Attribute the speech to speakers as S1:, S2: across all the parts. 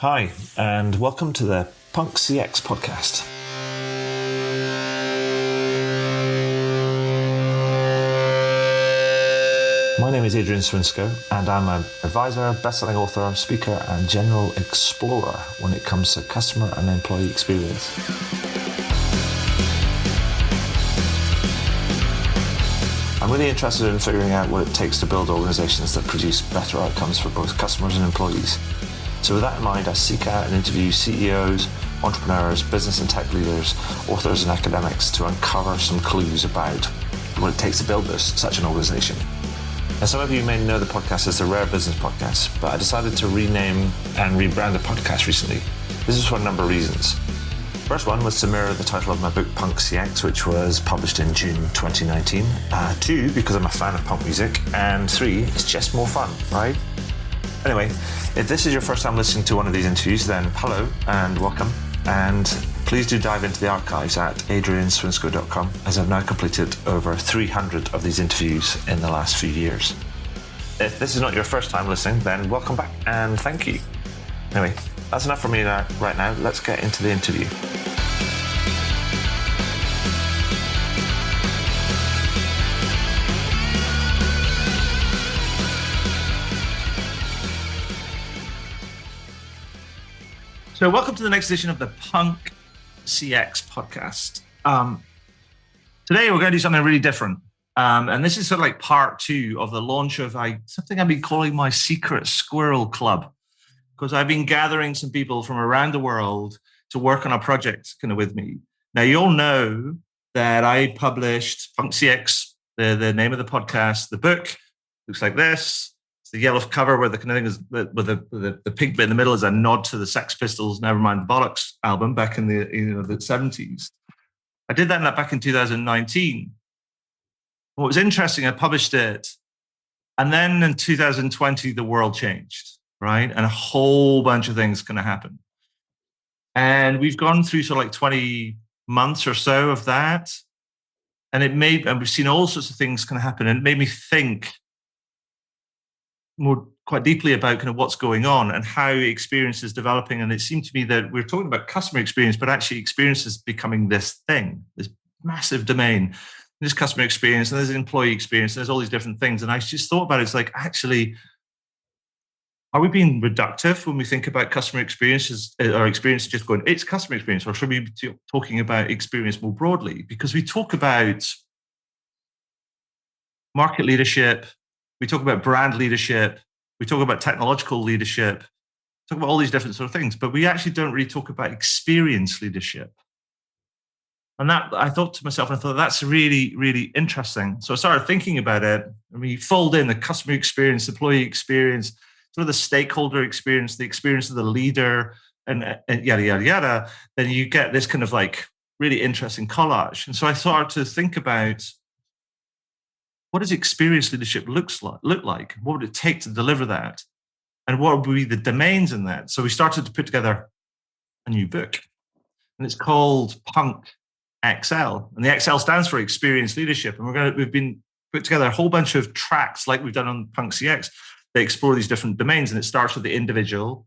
S1: Hi, and welcome to the Punk CX podcast. My name is Adrian Swinsko, and I'm an advisor, best-selling author, speaker, and general explorer when it comes to customer and employee experience. I'm really interested in figuring out what it takes to build organizations that produce better outcomes for both customers and employees. So with that in mind, I seek out and interview CEOs, entrepreneurs, business and tech leaders, authors and academics to uncover some clues about what it takes to build such an organization. Now, some of you may know the podcast as the Rare Business Podcast, but I decided to rename and rebrand the podcast recently. This is for a number of reasons. First one was to mirror the title of my book, Punk CX, which was published in June 2019. Two, because I'm a fan of punk music. And three, it's just more fun, right? Anyway, if this is your first time listening to one of these interviews, then hello and welcome. And please do dive into the archives at adrianswinsko.com, as I've now completed over 300 of these interviews in the last few years. If this is not your first time listening, then welcome back and thank you. Anyway, that's enough from me right now. Let's get into the interview. So welcome to the next edition of the Punk CX podcast. Today we're going to do something really different. And this is sort of like part two of the launch of something I've been calling my Secret Squirrel Club, because I've been gathering some people from around the world to work on a project kind of with me. Now, you all know that I published Punk CX, the name of the podcast. The book looks like this. It's the yellow cover where the kind of thing is with the pink bit in the middle is a nod to the Sex Pistols' Nevermind the Bollocks album back in the 70s. I did that back in 2019. What was interesting, I published it, and then in 2020 the world changed, right? And a whole bunch of things going to happen. And we've gone through sort of like 20 months or so of that, and we've seen all sorts of things kind of happen, and it made me think quite deeply about kind of what's going on and how experience is developing. And it seemed to me that we're talking about customer experience, but actually experience is becoming this thing, this massive domain. There's customer experience and there's employee experience. And there's all these different things. And I just thought about it. It's like, actually, are we being reductive when we think about customer experiences or experience just going, it's customer experience, or should we be talking about experience more broadly? Because we talk about market leadership, we talk about brand leadership, we talk about technological leadership, talk about all these different sort of things, but we actually don't really talk about experience leadership. And that, I thought to myself, I thought that's really, really interesting. So I started thinking about it, and we fold in the customer experience, employee experience, sort of the stakeholder experience, the experience of the leader, and yada, yada, yada, then you get this kind of like really interesting collage. And so I started to think about, what does experience leadership look like? What would it take to deliver that? And what would be the domains in that? So we started to put together a new book, and it's called Punk XL. And the XL stands for Experience Leadership. And we've been put together a whole bunch of tracks like we've done on Punk CX. They explore these different domains, and it starts with the individual,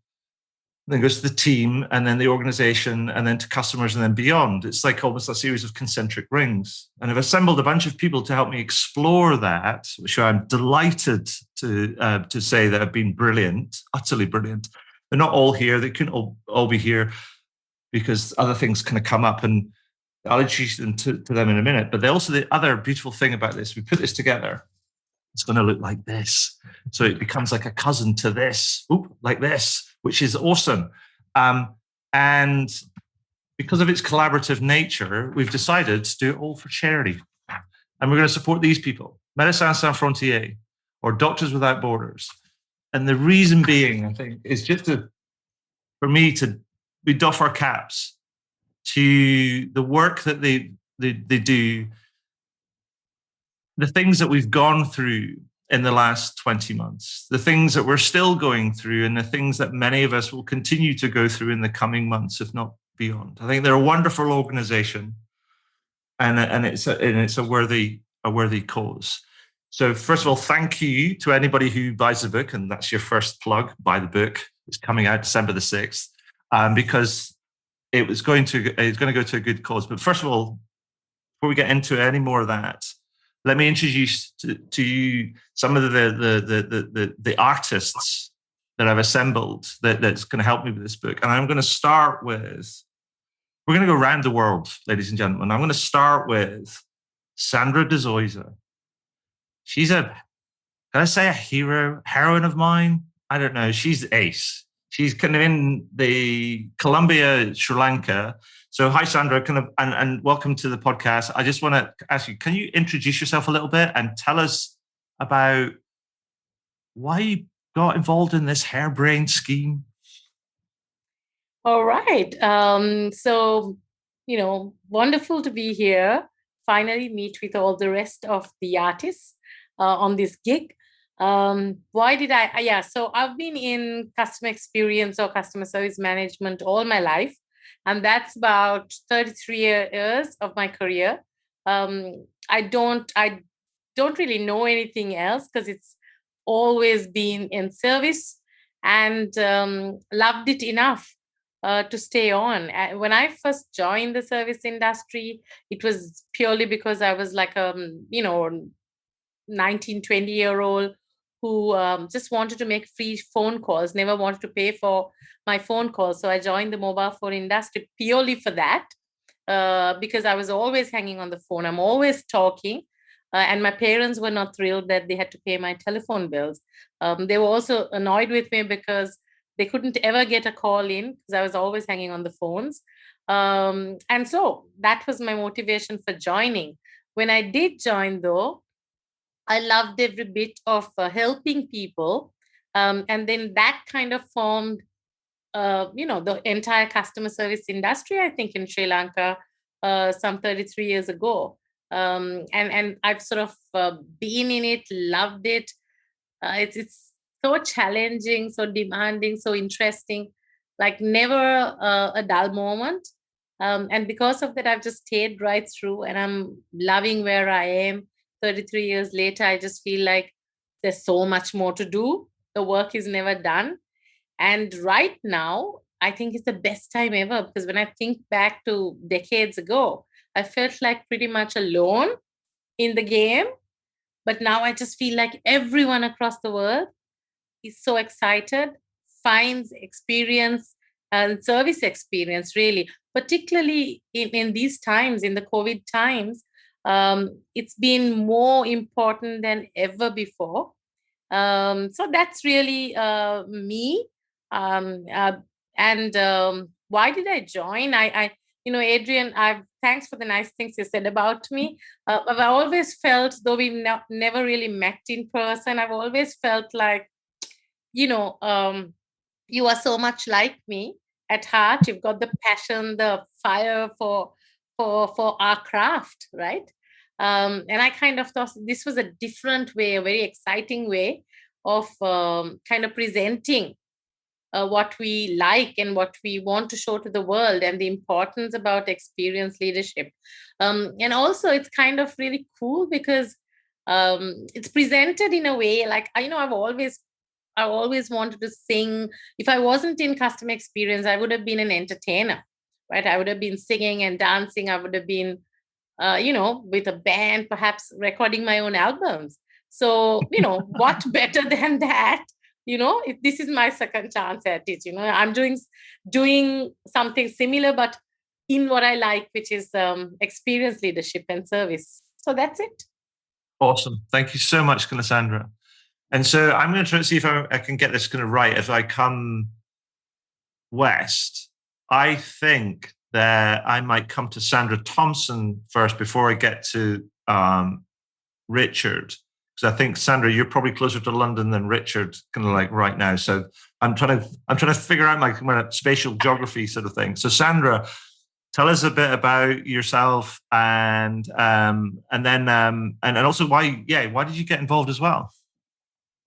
S1: then goes to the team, and then the organization, and then to customers, and then beyond. It's like almost a series of concentric rings. And I've assembled a bunch of people to help me explore that, which I'm delighted to say that have been brilliant, utterly brilliant. They're not all here. They couldn't all be here because other things kind of come up, and I'll introduce them to them in a minute. But also the other beautiful thing about this, we put this together, it's going to look like this. So it becomes like a cousin to this, like this, which is awesome. And because of its collaborative nature, we've decided to do it all for charity. And we're going to support these people, Médecins Sans Frontières, or Doctors Without Borders. And the reason being, I think, is just for me we doff our caps to the work that they do, the things that we've gone through in the last 20 months, the things that we're still going through, and the things that many of us will continue to go through in the coming months, if not beyond. I think they're a wonderful organization, and it's a worthy cause. So first of all, thank you to anybody who buys the book, and that's your first plug, buy the book. It's coming out December the 6th, because it's going to go to a good cause. But first of all, before we get into any more of that, let me introduce to you some of the artists that I've assembled that's going to help me with this book. And I'm going to start with, we're going to go around the world, ladies and gentlemen. I'm going to start with Sandra De Zoysa. She's can I say a heroine of mine? I don't know. She's ace. She's kind of in the Colombia, Sri Lanka. So hi, Sandra, and welcome to the podcast. I just want to ask you, can you introduce yourself a little bit and tell us about why you got involved in this harebrained scheme?
S2: All right. So, wonderful to be here. Finally meet with all the rest of the artists on this gig. Why did I? So I've been in customer experience or customer service management all my life. And that's about 33 years of my career. I don't really know anything else because it's always been in service, and loved it enough to stay on. When I first joined the service industry, it was purely because I was like 19, 20-year-old who just wanted to make free phone calls, never wanted to pay for my phone calls. So I joined the mobile phone industry purely for that, because I was always hanging on the phone. I'm always talking. And my parents were not thrilled that they had to pay my telephone bills. They were also annoyed with me because they couldn't ever get a call in because I was always hanging on the phones. And so that was my motivation for joining. When I did join, though, I loved every bit of helping people. And then that kind of formed, the entire customer service industry, I think, in Sri Lanka some 33 years ago. And I've sort of been in it, loved it. It's so challenging, so demanding, so interesting, like never a dull moment. And because of that, I've just stayed right through, and I'm loving where I am. 33 years later, I just feel like there's so much more to do. The work is never done. And right now, I think it's the best time ever, because when I think back to decades ago, I felt like pretty much alone in the game. But now I just feel like everyone across the world is so excited, finds experience and service experience, really, particularly in these times, in the COVID times. It's been more important than ever before. So that's really me. And why did I join? Adrian, thanks for the nice things you said about me. I've always felt, though we've never really met in person, I've always felt like, you are so much like me at heart. You've got the passion, the fire for our craft, right? And I kind of thought this was a different way, a very exciting way of kind of presenting what we like and what we want to show to the world, and the importance about experience leadership. And also it's kind of really cool because it's presented in a way like, I always wanted to sing. If I wasn't in customer experience, I would have been an entertainer, right? I would have been singing and dancing. I would have been, with a band, perhaps recording my own albums. So, what better than that? This is my second chance at it. I'm doing something similar, but in what I like, which is experience leadership and service. So that's it.
S1: Awesome. Thank you so much, Sandra. And so I'm going to try to see if I can get this kind of right as I come west. I think that I might come to Sandra Thompson first before I get to Richard. Because I think, Sandra, you're probably closer to London than Richard, kind of like right now. So I'm trying to figure out my spatial geography sort of thing. So Sandra, tell us a bit about yourself, and then also why did you get involved as well?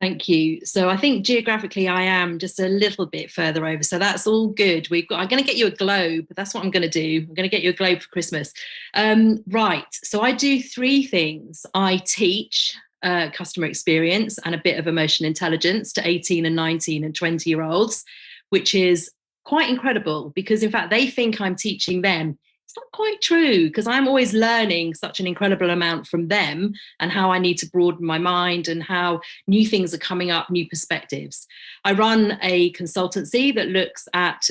S3: Thank you. So I think geographically I am just a little bit further over. So that's all good. I'm going to get you a globe. That's what I'm going to do. I'm going to get you a globe for Christmas. Right. So I do three things. I teach customer experience and a bit of emotional intelligence to 18 and 19 and 20-year-olds. which is quite incredible because, in fact, they think I'm teaching them. It's not quite true because I'm always learning such an incredible amount from them and how I need to broaden my mind and how new things are coming up, new perspectives. I run a consultancy that looks at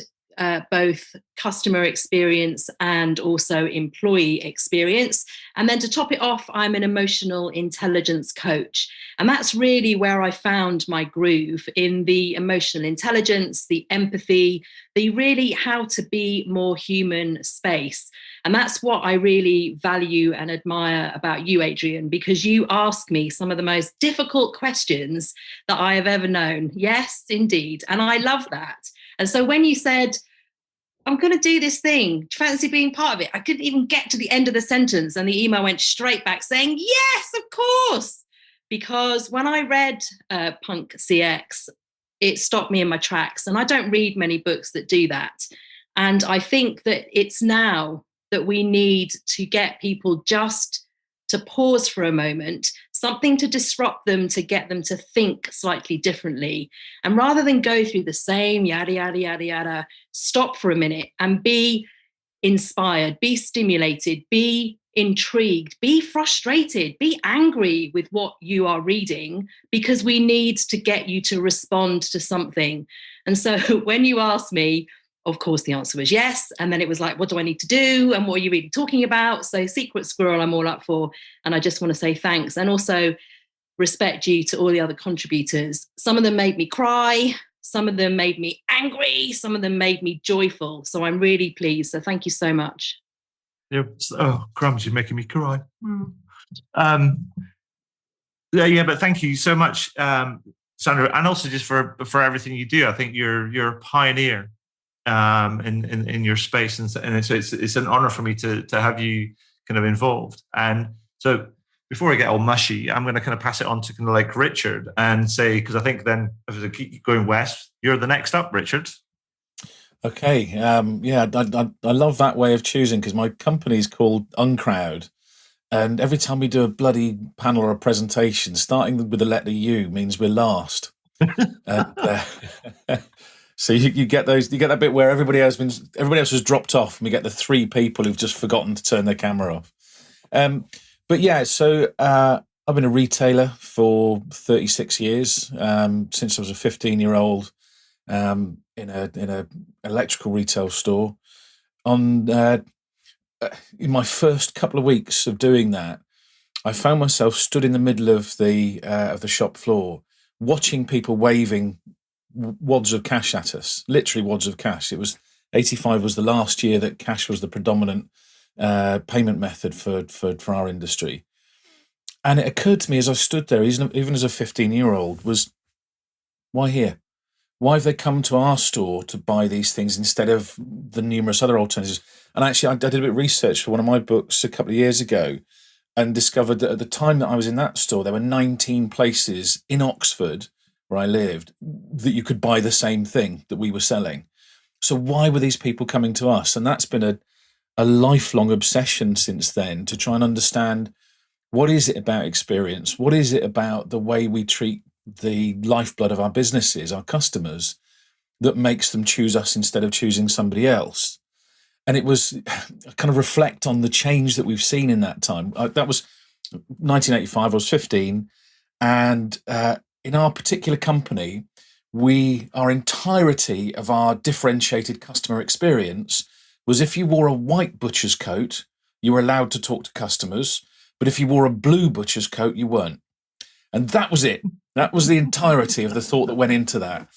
S3: both customer experience and also employee experience. And then to top it off, I'm an emotional intelligence coach. And that's really where I found my groove, in the emotional intelligence, the empathy, the really how to be more human space. And that's what I really value and admire about you, Adrian, because you ask me some of the most difficult questions that I have ever known. Yes, indeed. And I love that. And so when you said, I'm going to do this thing, do you fancy being part of it? I couldn't even get to the end of the sentence and the email went straight back saying, yes, of course. Because when I read Punk CX, it stopped me in my tracks. And I don't read many books that do that. And I think that it's now that we need to get people just to pause for a moment, something to disrupt them, to get them to think slightly differently. And rather than go through the same yada, yada, yada, yada, stop for a minute and be inspired, be stimulated, be intrigued, be frustrated, be angry with what you are reading, because we need to get you to respond to something. And so when you asked me, of course, the answer was yes. And then it was like, what do I need to do? And what are you really talking about? So Secret Squirrel, I'm all up for. And I just want to say thanks. And also respect you to all the other contributors. Some of them made me cry. Some of them made me angry. Some of them made me joyful. So I'm really pleased. So thank you so much.
S1: Yeah. Oh, crumbs, you're making me cry. Yeah, but thank you so much, Sandra. And also just for everything you do. I think you're a pioneer in your space, and so it's an honor for me to have you kind of involved. And so before I get all mushy, I'm going to kind of pass it on to kind of like Richard and say, because I think then if I keep going west, you're the next up, Richard.
S4: Okay. Yeah, I love that way of choosing, because my company's called Uncrowd, and every time we do a bloody panel or a presentation, starting with the letter U means we're last. And, so you get that bit where everybody else has dropped off, and we get the three people who've just forgotten to turn their camera off. But yeah, so I've been a retailer for 36 years, since I was a 15-year-old, in a electrical retail store. In my first couple of weeks of doing that, I found myself stood in the middle of the shop floor, watching people waving wads of cash at us, literally wads of cash. It was 85 was the last year that cash was the predominant payment method for our industry. And it occurred to me as I stood there, even as a 15-year-old, was, why here? Why have they come to our store to buy these things instead of the numerous other alternatives? And actually, I did a bit of research for one of my books a couple of years ago and discovered that at the time that I was in that store, there were 19 places in Oxford, where I lived, that you could buy the same thing that we were selling. So why were these people coming to us? And that's been a lifelong obsession since then, to try and understand, what is it about experience? What is it about the way we treat the lifeblood of our businesses, our customers, that makes them choose us instead of choosing somebody else? And it was kind of reflect on the change that we've seen in that time. That was 1985, I was 15. And in our particular company, our entirety of our differentiated customer experience was, if you wore a white butcher's coat, you were allowed to talk to customers. But if you wore a blue butcher's coat, you weren't. And that was it. That was the entirety of the thought that went into that.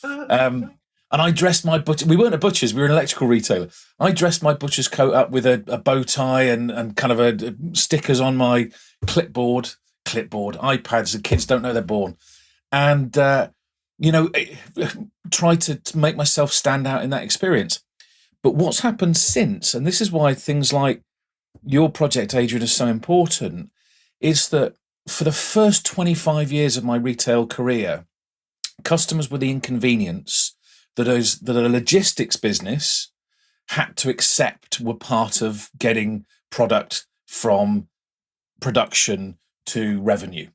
S4: And I dressed my butcher. We weren't a butcher's, we were an electrical retailer. I dressed my butcher's coat up with a bow tie and kind of stickers on my clipboard, iPads. The kids don't know they're born. And, try to make myself stand out in that experience. But what's happened since, and this is why things like your project, Adrian, is so important, is that for the first 25 years of my retail career, customers were the inconvenience that a logistics business had to accept were part of getting product from production to revenue.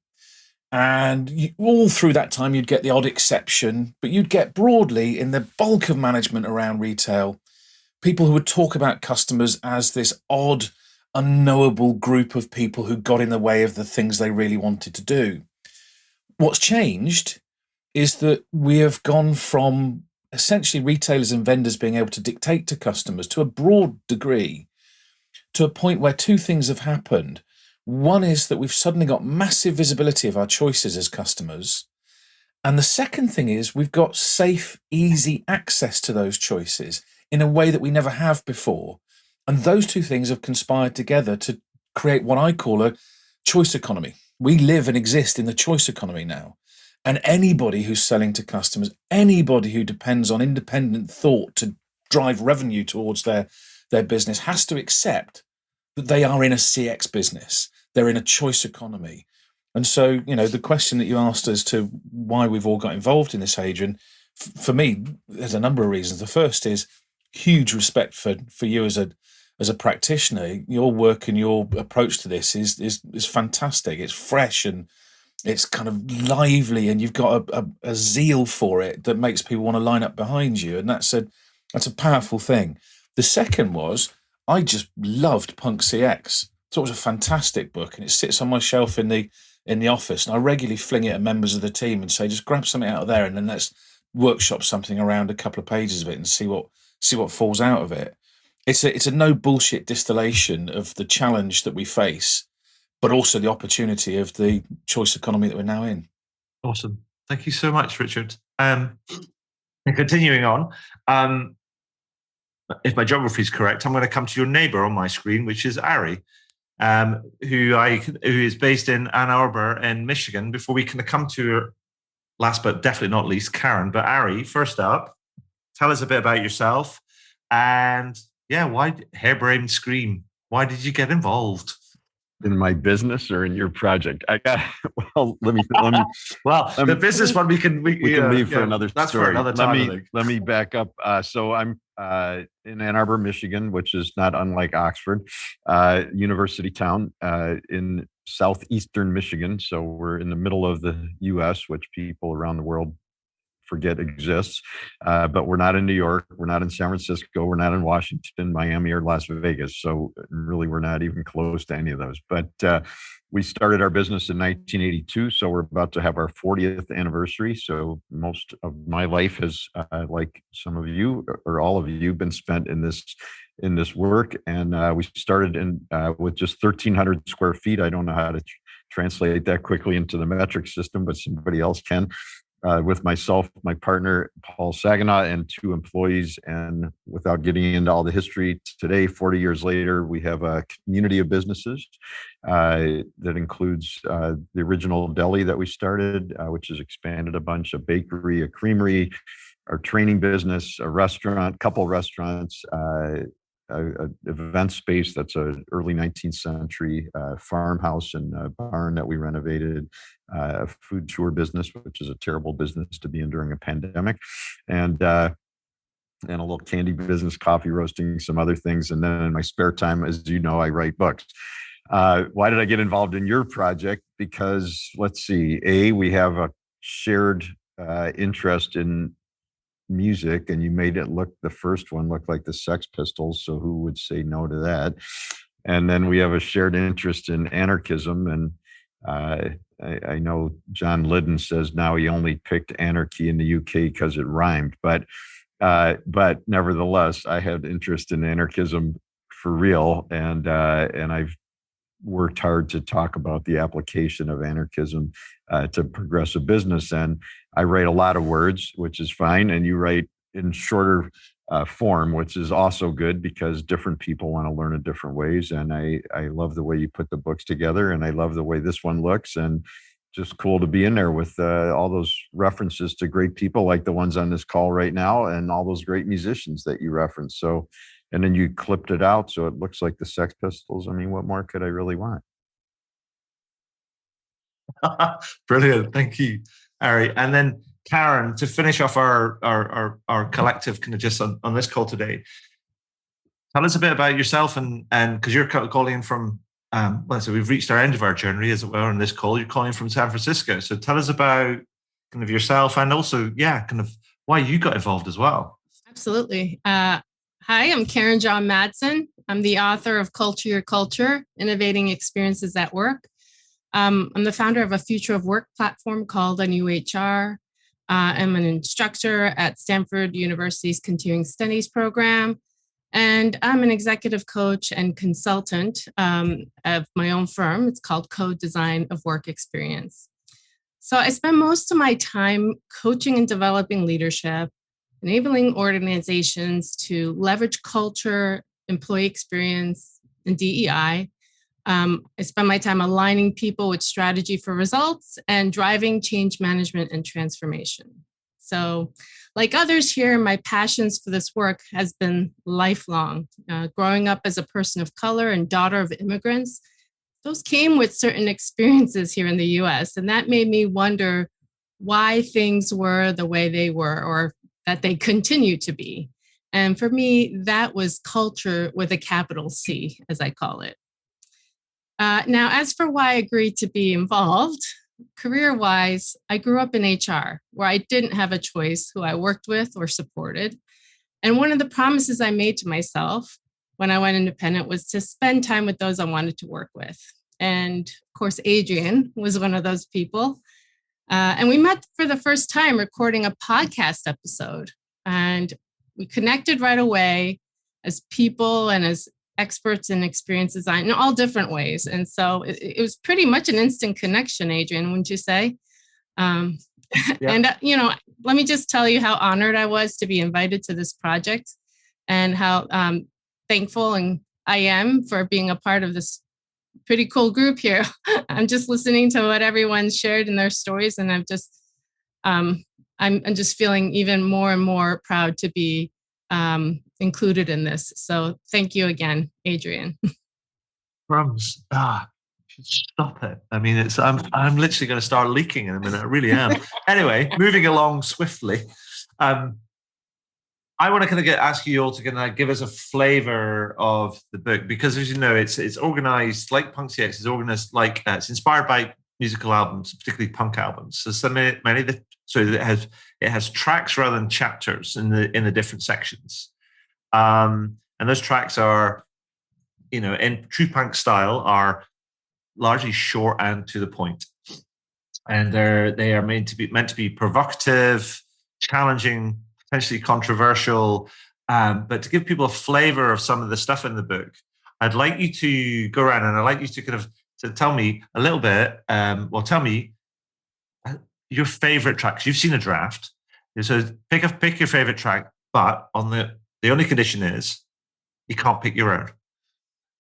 S4: And all through that time, you'd get the odd exception, but you'd get broadly in the bulk of management around retail, people who would talk about customers as this odd, unknowable group of people who got in the way of the things they really wanted to do. What's changed is that we have gone from essentially retailers and vendors being able to dictate to customers to a broad degree to a point where two things have happened. One is that we've suddenly got massive visibility of our choices as customers. And the second thing is we've got safe, easy access to those choices in a way that we never have before. And those two things have conspired together to create what I call a choice economy. We live and exist in the choice economy now. And anybody who's selling to customers, anybody who depends on independent thought to drive revenue towards their business has to accept that they are in a CX business. They're in a choice economy. And so, the question that you asked as to why we've all got involved in this, Adrian, for me, there's a number of reasons. The first is huge respect for you as a practitioner. Your work and your approach to this is fantastic. It's fresh and it's kind of lively, and you've got a zeal for it that makes people want to line up behind you. And that's a powerful thing. The second was, I just loved Punk CX. Thought it was a fantastic book, and it sits on my shelf in the office, and I regularly fling it at members of the team and say, just grab something out of there and then let's workshop something around a couple of pages of it and see what falls out of it. It's a no bullshit distillation of the challenge that we face, but also the opportunity of the choice economy that we're now in.
S1: Awesome. Thank you so much, Richard. And continuing on, if my geography is correct, I'm going to come to your neighbour on my screen, which is Ari, who is based in Ann Arbor in Michigan. Before we can come to, last but definitely not least, Karen. But Ari, first up, tell us a bit about yourself, and why Hairbrain Scream? Why did you get involved?
S5: In my business or in your project? Let me.
S1: The business one we can
S5: leave for another
S1: that's
S5: story.
S1: For another time,
S5: let me back up. So I'm in Ann Arbor, Michigan, which is not unlike Oxford, university town in southeastern Michigan. So we're in the middle of the U.S., which people around the world forget exists. But we're not in New York. We're not in San Francisco. We're not in Washington, Miami, or Las Vegas. So really, we're not even close to any of those. But we started our business in 1982. So we're about to have our 40th anniversary. So most of my life has, like some of you or all of you, been spent in this work. And we started with just 1,300 square feet. I don't know how to translate that quickly into the metric system, but somebody else can. With myself, my partner, Paul Saginaw, and 2 employees. And without getting into all the history, today, 40 years later, we have a community of businesses that includes the original deli that we started, which has expanded a bunch, a bakery, a creamery, our training business, a restaurant, couple restaurants, a event space that's an early 19th century farmhouse and a barn that we renovated, a food tour business, which is a terrible business to be in during a pandemic, and a little candy business, coffee roasting, some other things. And then in my spare time, as you know, I write books. Why did I get involved in your project? Because let's see, we have a shared interest in music, and you made it the first one look like the Sex Pistols, so who would say no to that? And then we have a shared interest in anarchism, and I know John Lydon says now he only picked anarchy in the UK because it rhymed, but nevertheless, I had interest in anarchism for real, and I've worked hard to talk about the application of anarchism to progressive business. And I write a lot of words, which is fine. And you write in shorter form, which is also good because different people want to learn in different ways. And I love the way you put the books together, and I love the way this one looks, and just cool to be in there with all those references to great people like the ones on this call right now, and all those great musicians that you referenced. So, and then you clipped it out so it looks like the Sex Pistols. I mean, what more could I really want?
S1: Brilliant. Thank you, Ari. And then Karen, to finish off our collective kind of just on this call today, tell us a bit about yourself, and because you're calling in from So we've reached our end of our journey, as it were, on this call. You're calling from San Francisco. So tell us about kind of yourself and also, kind of why you got involved as well.
S6: Absolutely. Hi, I'm Karen Jaw-Madson. I'm the author of Culture Your Culture, Innovating Experiences at Work. I'm the founder of a future of work platform called A New HR. I'm an instructor at Stanford University's Continuing Studies program. And I'm an executive coach and consultant of my own firm. It's called Co-Design of Work Experience. So I spend most of my time coaching and developing leadership, enabling organizations to leverage culture, employee experience, and DEI. I spend my time aligning people with strategy for results and driving change management and transformation. So, like others here, my passions for this work has been lifelong. Growing up as a person of color and daughter of immigrants, those came with certain experiences here in the US, and that made me wonder why things were the way they were, or that they continue to be. And for me, that was culture with a capital C, as I call it. Now, as for why I agreed to be involved, career-wise, I grew up in HR, where I didn't have a choice who I worked with or supported. And one of the promises I made to myself when I went independent was to spend time with those I wanted to work with. And of course, Adrian was one of those people. And we met for the first time recording a podcast episode. And we connected right away as people and as experts in experience design in all different ways. And so it was pretty much an instant connection, Adrian, wouldn't you say? And, let me just tell you how honored I was to be invited to this project and how thankful and I am for being a part of this pretty cool group here. I'm just listening to what everyone shared in their stories, and I'm just feeling even more and more proud to be included in this. So thank you again, Adrian.
S1: Crumbs. Stop it. I mean, I'm literally going to start leaking in a minute. I really am. Anyway, moving along swiftly. I want to kind of ask you all to kind of give us a flavor of the book, because as you know, it's organized like Punk CX is organized like it's inspired by musical albums, particularly punk albums. So it has tracks rather than chapters in the different sections. And those tracks are, in true punk style, are largely short and to the point. And they are meant to be provocative, challenging, potentially controversial. But to give people a flavor of some of the stuff in the book, I'd like you to go around and I'd like you to kind of to tell me a little bit. Tell me your favorite tracks. You've seen a draft, so pick your favorite track. But on the only condition is you can't pick your own,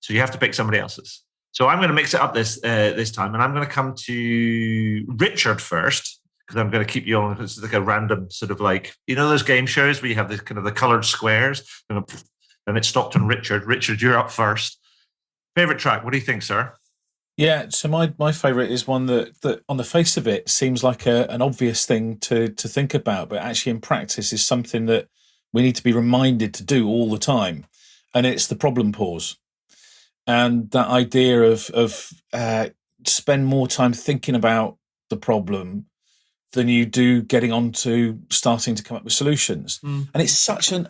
S1: so you have to pick somebody else's. So I'm going to mix it up this time, and I'm going to come to Richard first, because I'm going to keep you on. It's like a random sort of like, those game shows where you have the kind of the colored squares, and it stopped on Richard. Richard, you're up first. Favorite track? What do you think, sir?
S4: Yeah, so my favourite is one that on the face of it seems like an obvious thing to think about, but actually in practice is something that we need to be reminded to do all the time, and it's the problem pause. And that idea of spend more time thinking about the problem than you do getting on to starting to come up with solutions. And it's such an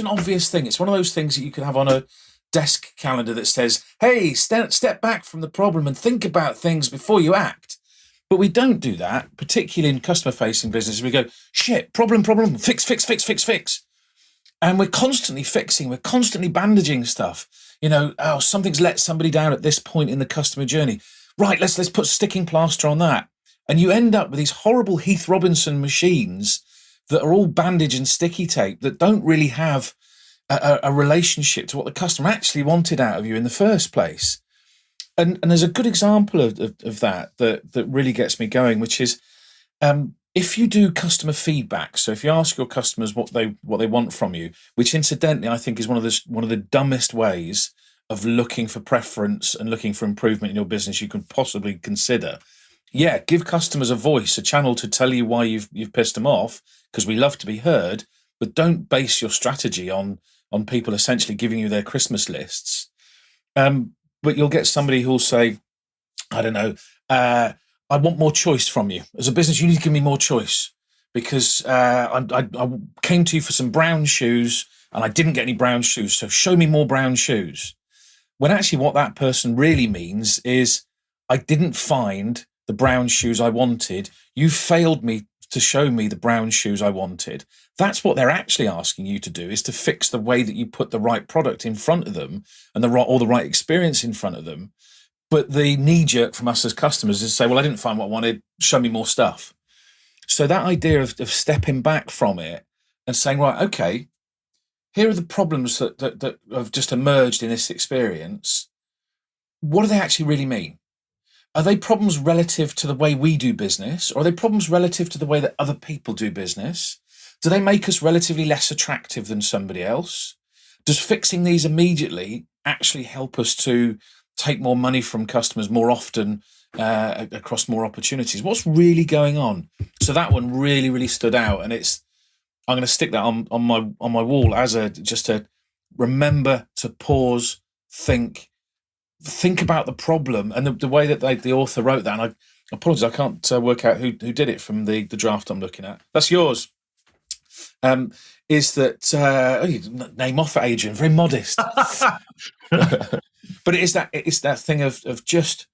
S4: obvious thing. It's one of those things that you can have on a desk calendar that says, hey, step back from the problem and think about things before you act. But we don't do that, particularly in customer-facing businesses. We go, shit, problem, fix. And we're constantly fixing, we're constantly bandaging stuff. Something's let somebody down at this point in the customer journey. Right, let's put sticking plaster on that. And you end up with these horrible Heath Robinson machines that are all bandage and sticky tape that don't really have a relationship to what the customer actually wanted out of you in the first place. And there's a good example of that really gets me going, which is if you do customer feedback. So if you ask your customers what they want from you, which incidentally I think is one of the dumbest ways of looking for preference and looking for improvement in your business you can possibly consider. Yeah, give customers a voice, a channel to tell you why you've pissed them off, because we love to be heard, but don't base your strategy on people essentially giving you their Christmas lists. but you'll get somebody who'll say, I don't know, I want more choice from you. As a business, you need to give me more choice because I came to you for some brown shoes and I didn't get any brown shoes. So show me more brown shoes. When actually what that person really means is I didn't find the brown shoes I wanted. You failed me to show me the brown shoes I wanted. That's what they're actually asking you to do, is to fix the way that you put the right product in front of them and the right experience in front of them. But the knee jerk from us as customers is to say, well, I didn't find what I wanted, show me more stuff. So that idea of stepping back from it and saying, right, okay, here are the problems that have just emerged in this experience. What do they actually really mean? Are they problems relative to the way we do business? Or are they problems relative to the way that other people do business? Do they make us relatively less attractive than somebody else? Does fixing these immediately actually help us to take more money from customers more often across more opportunities? What's really going on? So that one really, really stood out, and I'm going to stick that on my wall as just to remember to pause, think about the problem, and the way that the author wrote that. And I apologize, I can't work out who did it from the draft I'm looking at. That's yours. Is that name off it, Adrian? Very modest. But it's that thing of just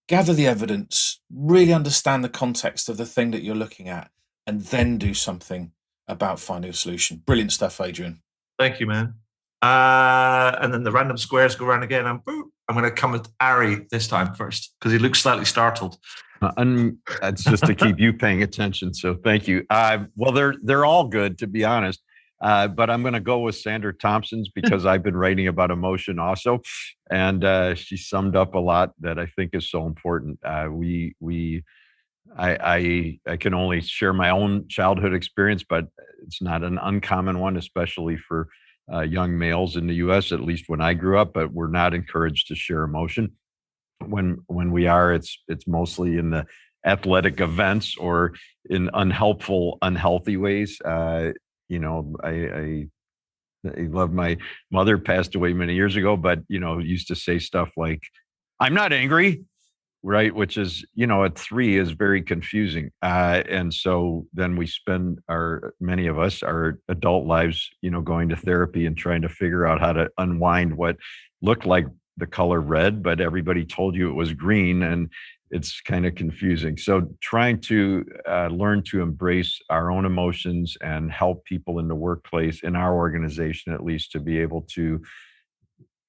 S4: gather the evidence, really understand the context of the thing that you're looking at, and then do something about finding a solution. Brilliant stuff, Adrian.
S1: Thank you, man. And then the random squares go around again. I'm going to come with Ari this time first because he looks slightly startled.
S5: That's just to keep you paying attention. So thank you. Well, they're all good, to be honest. But I'm going to go with Sandra Thompson's because I've been writing about emotion also, and she summed up a lot that I think is so important. I can only share my own childhood experience, but it's not an uncommon one, especially for young males in the U.S. At least when I grew up. But we're not encouraged to share emotion. When we are, it's mostly in the athletic events or in unhealthy ways. I love my mother, passed away many years ago, but used to say stuff like, "I'm not angry," right? Which is, at 3 is very confusing. And so then we spend many of us, our adult lives, going to therapy and trying to figure out how to unwind what looked like the color red, but everybody told you it was green, and it's kind of confusing. So trying to learn to embrace our own emotions and help people in the workplace, in our organization at least, to be able to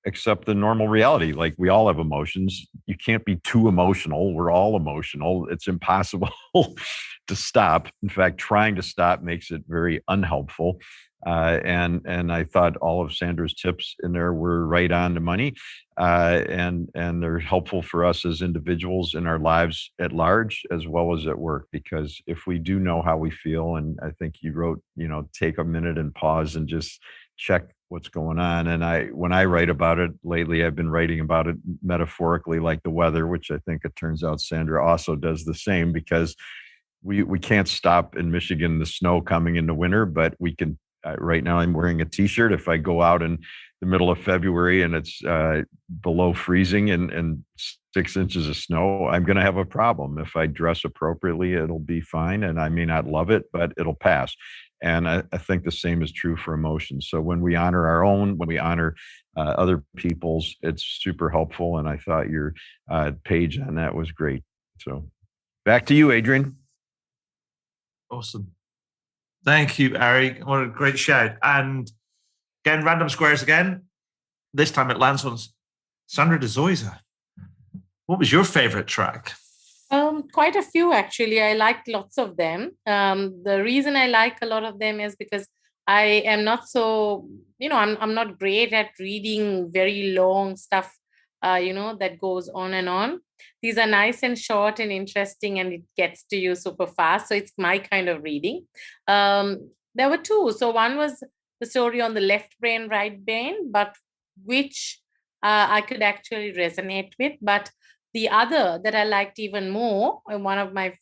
S5: accept the normal reality. Like, we all have emotions. You can't be too emotional. We're all emotional. It's impossible to stop. In fact, trying to stop makes it very unhelpful. And I thought all of Sandra's tips in there were right on the money, and they're helpful for us as individuals in our lives at large, as well as at work. Because if we do know how we feel, and I think you wrote, take a minute and pause and just check what's going on. And when I write about it lately, I've been writing about it metaphorically, like the weather, which I think it turns out Sandra also does the same, because we can't stop in Michigan the snow coming in the winter, but we can. Right now, I'm wearing a T-shirt. If I go out in the middle of February and it's below freezing and 6 inches of snow, I'm going to have a problem. If I dress appropriately, it'll be fine, and I may not love it, but it'll pass. And I think the same is true for emotions. So when we honor our own, when we honor other people's, it's super helpful. And I thought your page on that was great. So back to you, Adrian.
S1: Awesome. Thank you, Ari. What a great shout. And again, random squares again. This time it lands on Sandra De Zoysa. What was your favorite track?
S2: Quite a few, actually. I liked lots of them. The reason I like a lot of them is because I am not so, I'm not great at reading very long stuff, that goes on and on. These are nice and short and interesting, and it gets to you super fast. So it's my kind of reading. There were 2. So one was the story on the left brain, right brain, but which I could actually resonate with. But the other that I liked even more, and one of my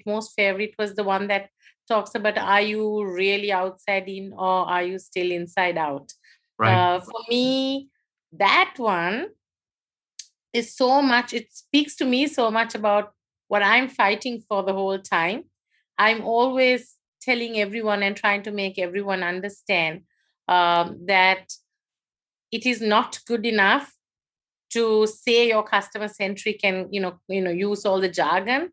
S2: most favorite, was the one that talks about, are you really outside in, or are you still inside out?
S1: Right.
S2: For me, that one is so much, it speaks to me so much about what I'm fighting for the whole time. I'm always telling everyone and trying to make everyone understand that it is not good enough to say you're customer centric and use all the jargon,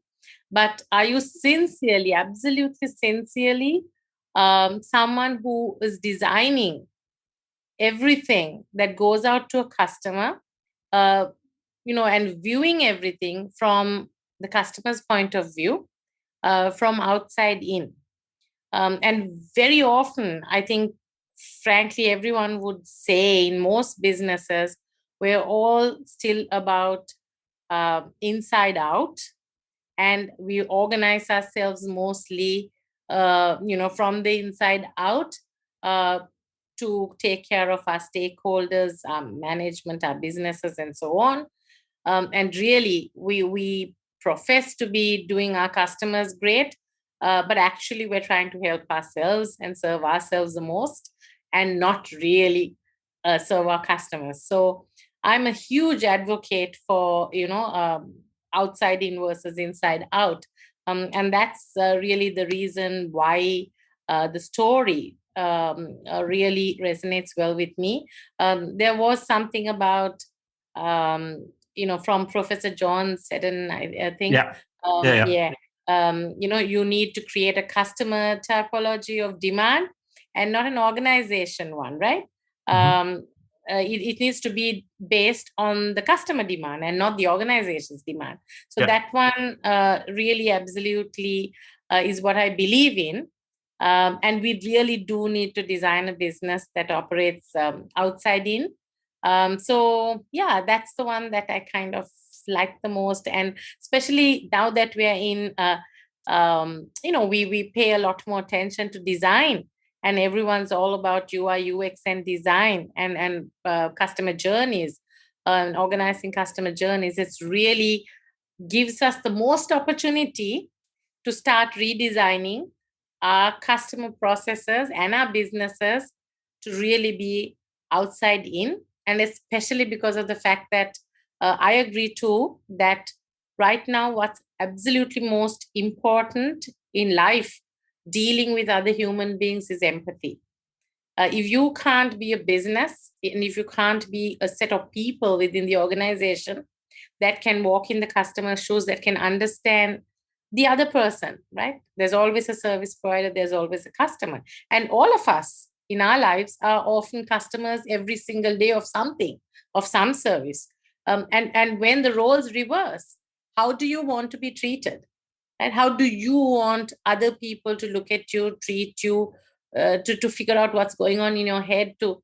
S2: but are you sincerely, absolutely sincerely, someone who is designing everything that goes out to a customer, and viewing everything from the customer's point of view, from outside in? And very often, I think, frankly, everyone would say in most businesses, we're all still about inside out, and we organize ourselves mostly, from the inside out, to take care of our stakeholders, our management, our businesses, and so on. And really, we profess to be doing our customers great, but actually we're trying to help ourselves and serve ourselves the most, and not really serve our customers. So I'm a huge advocate for, outside in versus inside out. And that's really the reason why the story really resonates well with me. There was something about, from Professor John Seddon, I think.
S1: Yeah.
S2: You need to create a customer typology of demand and not an organization one, right? It needs to be based on the customer demand and not the organization's demand. So that one really absolutely is what I believe in. And we really do need to design a business that operates outside in. So yeah, that's the one that I kind of like the most. And especially now that we are in, we pay a lot more attention to design, and everyone's all about UI, UX and design and customer journeys, and organizing customer journeys. It's really gives us the most opportunity to start redesigning our customer processes and our businesses to really be outside in. And especially because of the fact that I agree too that right now what's absolutely most important in life, dealing with other human beings, is empathy. If you can't be a business, and if you can't be a set of people within the organization that can walk in the customer's shoes, that can understand the other person, right? There's always a service provider, there's always a customer. And all of us in our lives are often customers every single day of something, of some service. And when the roles reverse, how do you want to be treated? And how do you want other people to look at you, treat you, to figure out what's going on in your head, to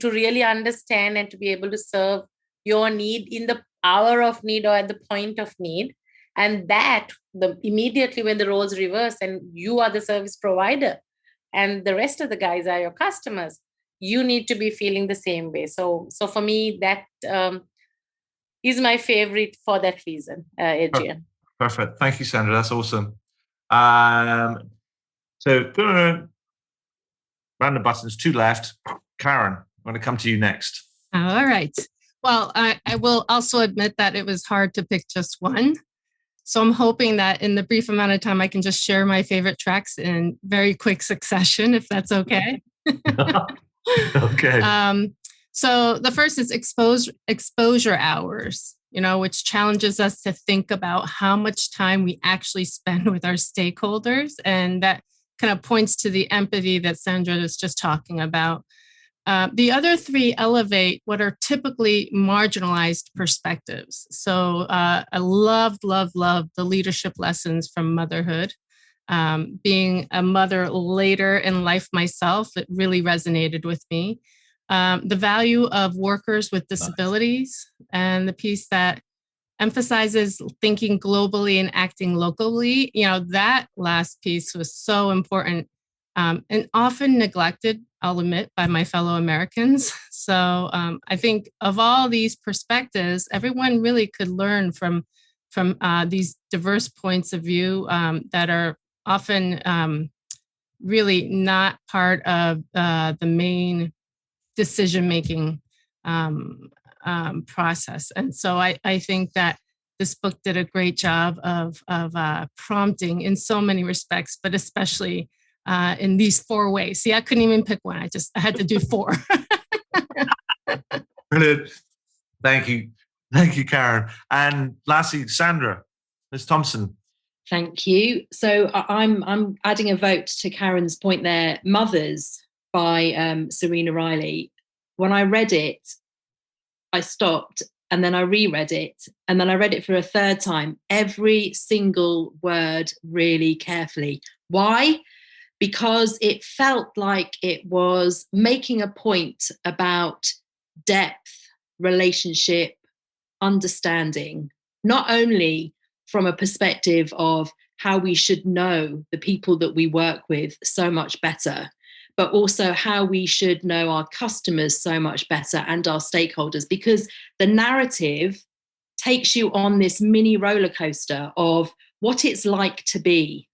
S2: really understand and to be able to serve your need in the hour of need or at the point of need? And that immediately when the roles reverse and you are the service provider and the rest of the guys are your customers, you need to be feeling the same way. So for me, that is my favorite for that reason, Adrian.
S1: Perfect. Thank you, Sandra. That's awesome. So random buttons, 2 left. Karen, I'm going to come to you next.
S6: All right. Well, I will also admit that it was hard to pick just one. So I'm hoping that in the brief amount of time, I can just share my favorite tracks in very quick succession, if that's okay.
S1: Okay.
S6: So the first is exposure hours, which challenges us to think about how much time we actually spend with our stakeholders. And that kind of points to the empathy that Sandra was just talking about. The other 3 elevate what are typically marginalized perspectives. So I love the leadership lessons from motherhood. Being a mother later in life myself, it really resonated with me. The value of workers with disabilities, and the piece that emphasizes thinking globally and acting locally. That last piece was so important and often neglected, I'll admit, by my fellow Americans. So I think of all these perspectives, everyone really could learn from these diverse points of view that are often really not part of the main decision-making process. And so I think that this book did a great job of prompting in so many respects, but especially in these 4 ways. See, I couldn't even pick one. I had to do 4.
S1: Brilliant. Thank you, Karen. And lastly, Sandra, Ms. Thompson.
S3: Thank you. So I'm adding a vote to Karen's point there. Mothers by Serena Riley. When I read it, I stopped and then I reread it and then I read it for a 3rd time, every single word really carefully. Why? Because it felt like it was making a point about depth, relationship, understanding, not only from a perspective of how we should know the people that we work with so much better, but also how we should know our customers so much better and our stakeholders, because the narrative takes you on this mini roller coaster of what it's like to be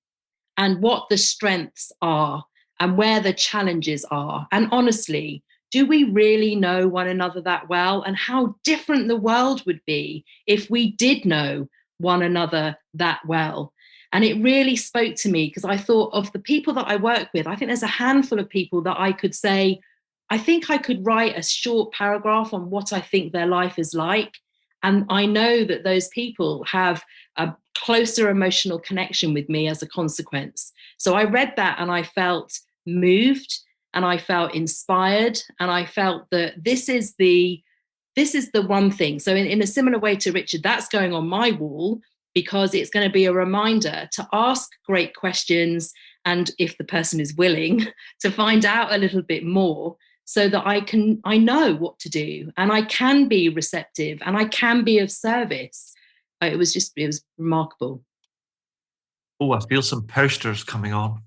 S3: and what the strengths are and where the challenges are. And honestly, do we really know one another that well? And how different the world would be if we did know one another that well. And it really spoke to me because I thought of the people that I work with. I think there's a handful of people that I could say, I think I could write a short paragraph on what I think their life is like. And I know that those people have a closer emotional connection with me as a consequence. So I read that and I felt moved and I felt inspired and I felt that this is the one thing. So in a similar way to Richard, that's going on my wall because it's going to be a reminder to ask great questions and, if the person is willing, to find out a little bit more so that I know what to do and I can be receptive and I can be of service. It was remarkable.
S1: Oh, I feel some posters coming on.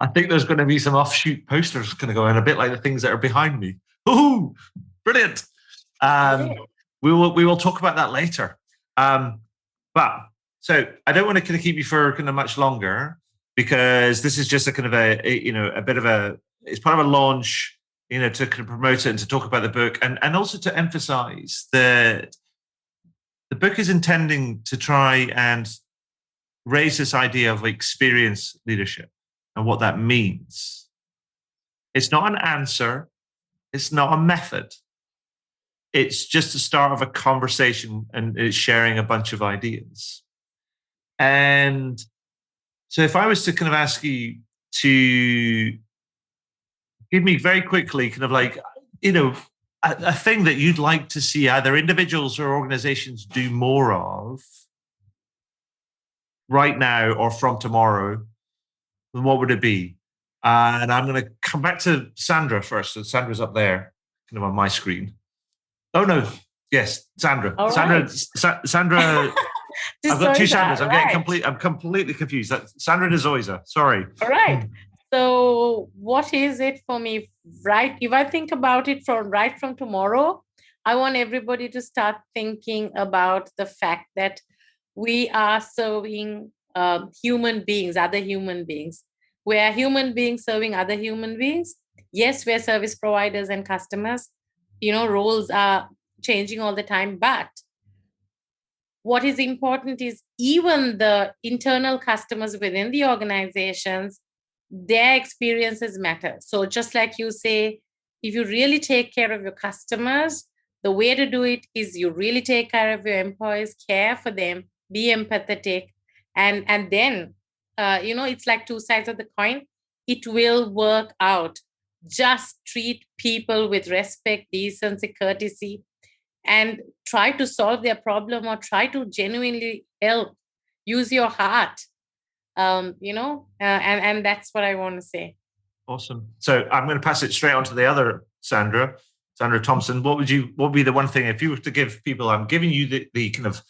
S1: I think there's going to be some offshoot posters going to go in, a bit like the things that are behind me. Oh, brilliant. We will talk about that later. But so I don't want to kind of keep you for kind of much longer because this is just a kind of a bit of a, it's part of a launch, to kind of promote it and to talk about the book and also to emphasize that the book is intending to try and raise this idea of experience leadership and what that means. It's not an answer. It's not a method. It's just the start of a conversation and it's sharing a bunch of ideas. And so if I was to kind of ask you to give me very quickly kind of like, a thing that you'd like to see either individuals or organizations do more of right now or from tomorrow, then what would it be? And I'm going to come back to Sandra first. So Sandra's up there, kind of on my screen. Oh no, yes, Sandra.
S2: All
S1: Sandra.
S2: right.
S1: Sandra. I've got 2 Sandras.
S2: Right.
S1: I'm completely confused. Sandra De Zoysa. Sorry.
S2: All right. So what is it for me? Right. If I think about it from tomorrow, I want everybody to start thinking about the fact that we are serving human beings, other human beings. We are human beings serving other human beings. Yes, we're service providers and customers. Roles are changing all the time, but what is important is even the internal customers within the organizations, their experiences matter. So just like you say, if you really take care of your customers, the way to do it is you really take care of your employees, care for them, be empathetic, and then, it's like 2 sides of the coin. It will work out. Just treat people with respect, decency, courtesy, and try to solve their problem or try to genuinely help. Use your heart, and that's what I want to say.
S1: Awesome. So I'm going to pass it straight on to the other Sandra Thompson. What would be the one thing if you were to give people? I'm giving you the kind of,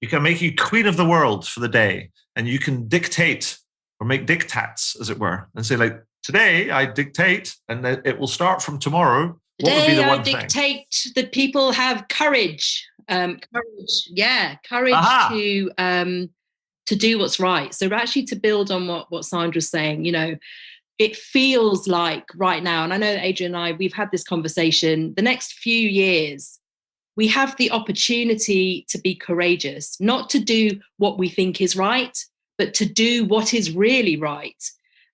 S1: you can make you queen of the world for the day, and you can dictate or make diktats, as it were, and say like, today I dictate, and it will start from tomorrow. What would be the one thing?
S3: I dictate that people have courage. Courage to do what's right. So actually, to build on what Sandra's saying, it feels like right now, and I know that Adrian and I, we've had this conversation, the next few years, we have the opportunity to be courageous, not to do what we think is right, but to do what is really right.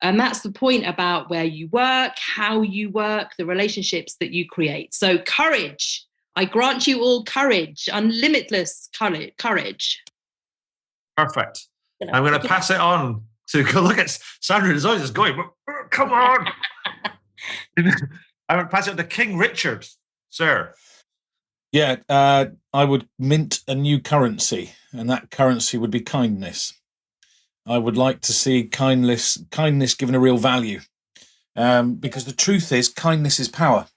S3: And that's the point about where you work, how you work, the relationships that you create. So courage. I grant you all courage, unlimitless courage.
S1: Perfect. I'm going to pass it on to go look at Sandra De Zoysa going, come on. I'm going to pass it on to King Richard, sir.
S4: Yeah, I would mint a new currency, and that currency would be kindness. I would like to see kindness given a real value, because the truth is, kindness is power.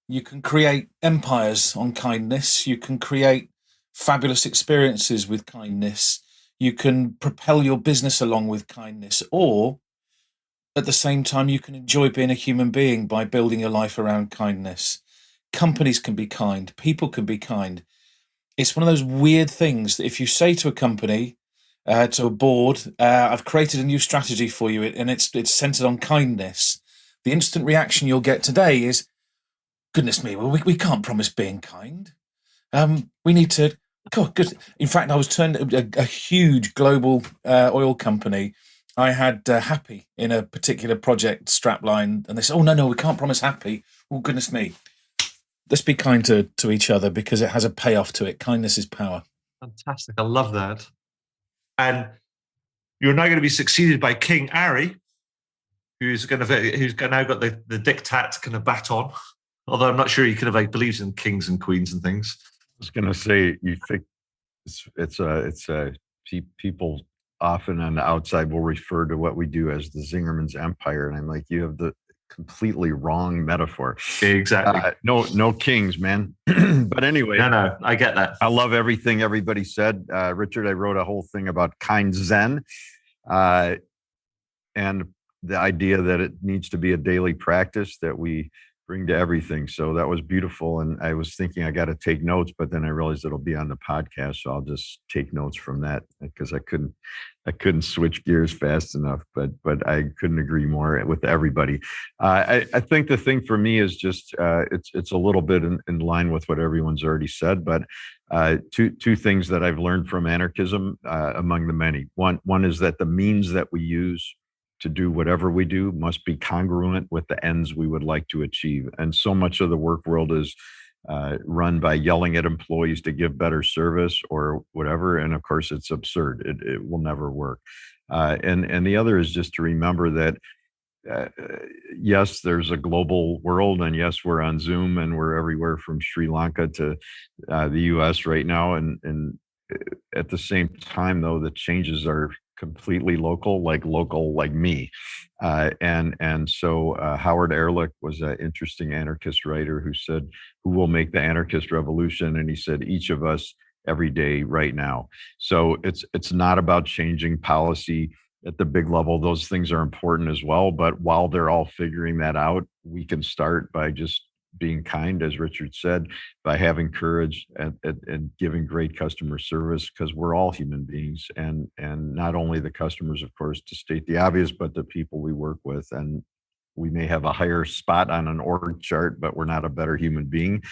S4: You can create empires on kindness. You can create fabulous experiences with kindness. You can propel your business along with kindness, or at the same time, you can enjoy being a human being by building your life around kindness. Companies can be kind. People can be kind. It's one of those weird things that if you say to a company, to a board, I've created a new strategy for you, and it's centered on kindness, the instant reaction you'll get today is, goodness me, well, we can't promise being kind. We need to, God, good. In fact, I was turned a huge global oil company. I had happy in a particular project strapline, and they said, oh, no, we can't promise happy. Oh, goodness me. Let's be kind to each other because it has a payoff to it. Kindness is power.
S1: Fantastic. I love that. And you're now going to be succeeded by King Ari, who's now got the diktat kind of baton. Although I'm not sure he kind of like believes in kings and queens and things.
S5: I was going to say, you think people often on the outside will refer to what we do as the Zingerman's Empire, and I'm like, you have the completely wrong metaphor.
S1: Exactly.
S5: No kings, man. But anyway,
S1: no, I get that.
S5: I love everything everybody said. Richard, I wrote a whole thing about kind Zen, and the idea that it needs to be a daily practice that we bring to everything. So that was beautiful. And I was thinking I got to take notes, but then I realized it'll be on the podcast. So I'll just take notes from that because I couldn't switch gears fast enough, but I couldn't agree more with everybody. I think the thing for me is just, it's a little bit in line with what everyone's already said, but two things that I've learned from anarchism, among the many. One is that the means that we use to do whatever we do must be congruent with the ends we would like to achieve. And so much of the work world is run by yelling at employees to give better service or whatever. And of course, it's absurd. It will never work. And the other is just to remember that, yes, there's a global world, and yes, we're on Zoom, and we're everywhere from Sri Lanka to the US right now. And at the same time, though, the changes are completely local like me. And so Howard Ehrlich was an interesting anarchist writer who said, who will make the anarchist revolution? And he said, each of us every day right now. So it's not about changing policy at the big level. Those things are important as well. But while they're all figuring that out, we can start by just being kind, as Richard said, by having courage and giving great customer service, because we're all human beings, and not only the customers, of course, to state the obvious, but the people we work with. And we may have a higher spot on an org chart, but we're not a better human being.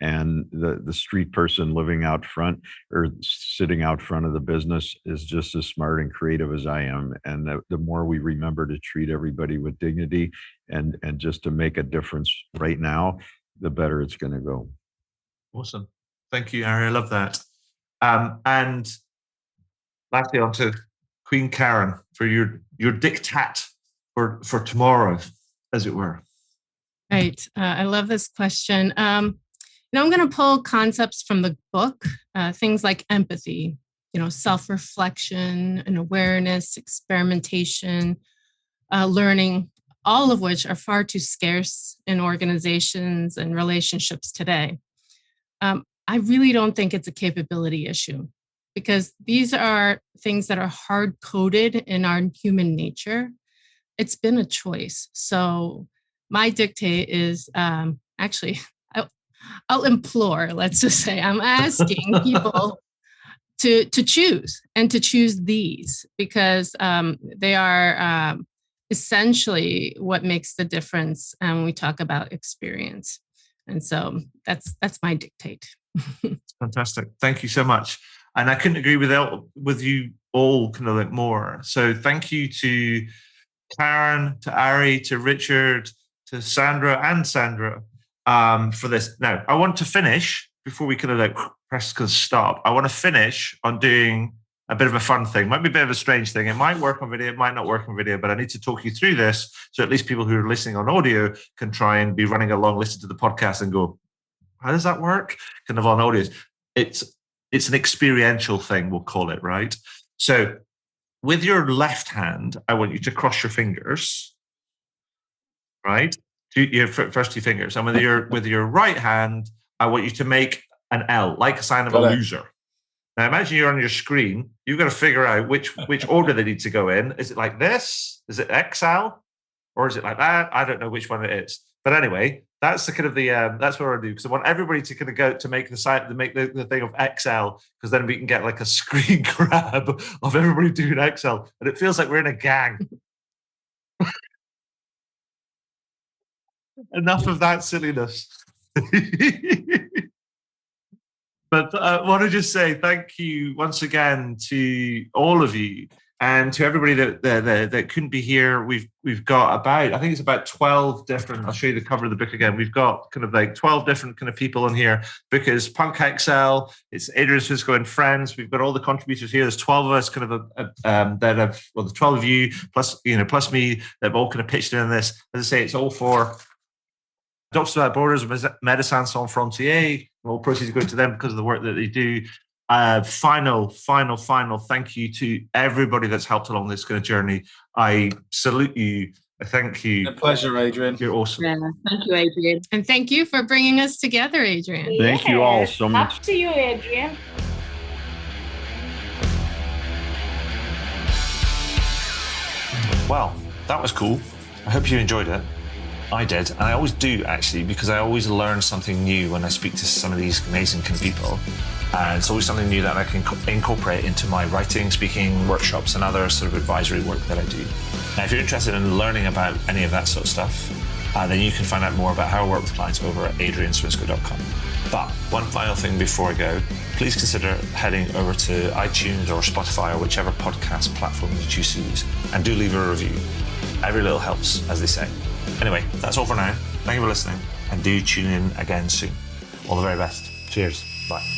S5: And the street person living out front or sitting out front of the business is just as smart and creative as I am. And the more we remember to treat everybody with dignity and just to make a difference right now, the better it's going to go.
S1: Awesome. Thank you, Ari. I love that. And lastly, on to Queen Karen for your diktat for tomorrow, as it were.
S6: Right. I love this question. I'm going to pull concepts from the book, things like empathy, self-reflection and awareness, experimentation, learning, all of which are far too scarce in organizations and relationships today. I really don't think it's a capability issue, because these are things that are hard-coded in our human nature. It's been a choice. So my dictate is actually, I'll implore, let's just say, I'm asking people to choose and to choose these, because they are essentially what makes the difference when we talk about experience. And so that's my dictate.
S1: Fantastic. Thank you so much. And I couldn't agree with you all kind of like more. So thank you to Karen, to Ari, to Richard, to Sandra for this. Now, I want to finish before we kind of like press stop. I want to finish on doing a bit of a fun thing. Might be a bit of a strange thing. It might work on video, it might not work on video, but I need to talk you through this so at least people who are listening on audio can try and be running along, listen to the podcast and go, how does that work? Kind of on audio. It's an experiential thing, we'll call it, right? So with your left hand, I want you to cross your fingers, right? Your first two fingers. And with your right hand, I want you to make an L, like a sign of a loser. Now imagine you're on your screen. You've got to figure out which order they need to go in. Is it like this? Is it XL? Or is it like that? I don't know which one it is. But anyway, that's the kind of that's what I do, because I want everybody to kind of go to make the site, to make the thing of XL, because then we can get like a screen grab of everybody doing XL, and it feels like we're in a gang. Enough of that silliness. But I want to just say thank you once again to all of you and to everybody that couldn't be here. We've got about 12 different. I'll show you the cover of the book again. We've got kind of like 12 different kind of people on here. Book is Punk XL. It's Adrian Swisco and friends. We've got all the contributors here. There's 12 of us kind of that have, well, the 12 of you plus me that have all kind of pitched in this. As I say, it's all for Doctors Without Borders, Médecins Sans Frontières. All proceeds go to them because of the work that they do. Final thank you to everybody that's helped along this kind of journey. I salute you. I thank you.
S4: A pleasure, Adrian.
S1: You're awesome.
S3: Yeah, thank you, Adrian.
S6: And thank you for bringing us together, Adrian.
S5: Thank you all so much.
S2: Up to you, Adrian.
S1: Well, that was cool. I hope you enjoyed it. I did, and I always do actually, because I always learn something new when I speak to some of these amazing kind of people. And it's always something new that I can incorporate into my writing, speaking, workshops, and other sort of advisory work that I do. Now, if you're interested in learning about any of that sort of stuff, then you can find out more about how I work with clients over at adrianswisco.com. But one final thing before I go, please consider heading over to iTunes or Spotify or whichever podcast platform you choose to use, and do leave a review. Every little helps, as they say. Anyway, that's all for now. Thank you for listening, and do tune in again soon. All the very best. Cheers. Bye.